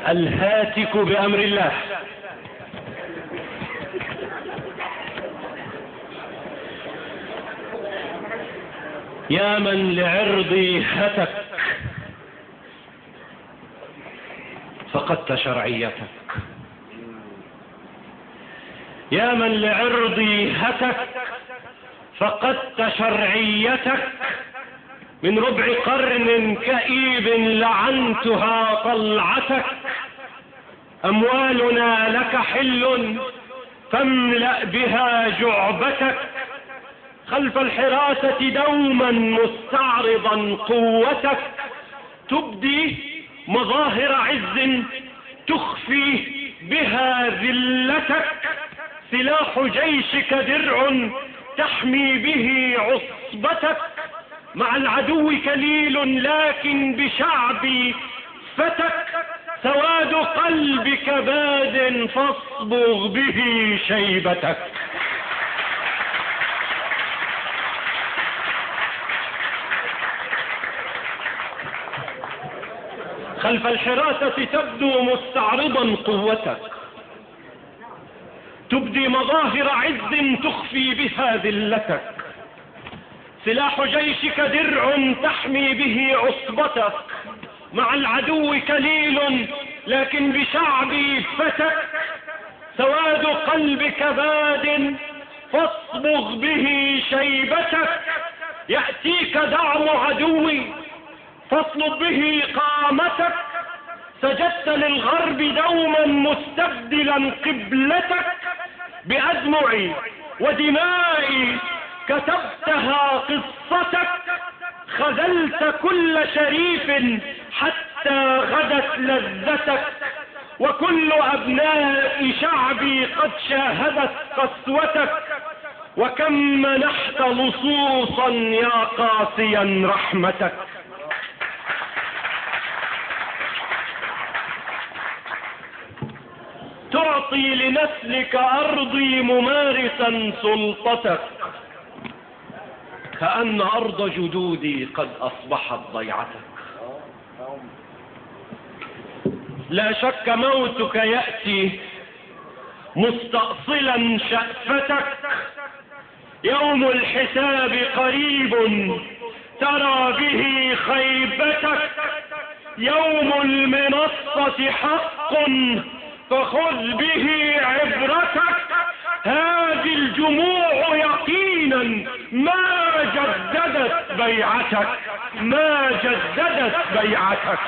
الهاتك بأمر الله. يا من لعرضي هتك فقدت شرعيتك، يا من لعرضي هتك فقدت شرعيتك. من ربع قرن كئيب لعنتها طلعتك. أموالنا لك حل فاملأ بها جعبتك. خلف الحراسة دوما مستعرضا قوتك. تبدي مظاهر عز تخفي بها ذلتك. سلاح جيشك درع تحمي به عصبتك. مع العدو كليل لكن بشعبي فتك. سواد قلبك باد فاصبغ به شيبتك. خلف الحراسة تبدو مستعرضا قوتك. تبدي مظاهر عز تخفي بها ذلتك. سلاح جيشك درع تحمي به عصبتك. مع العدو كليل لكن بشعبي فتك. سواد قلبك باد فاصبغ به شيبتك. يأتيك دعم عدوي فاطلب به قامتك. سجدت للغرب دوما مستبدلا قبلتك. بأدمعي ودمائي كتبتها قصتك. خذلت كل شريف حتى غدت لذتك. وكل أبناء شعبي قد شاهدت قسوتك. وكم منحت لصوصا يا قاسيا رحمتك. تعطي لنسلك أرضي ممارسا سلطتك. كأن أرض جدودي قد أصبحت ضيعتك. لا شك موتك يأتي مستأصلا شأفتك. يوم الحساب قريب ترى به خيبتك. يوم المنصة حق فخذ به عبرتك. هذه الجموع يقينا ما جددت بيعتك، ما جددت بيعتك.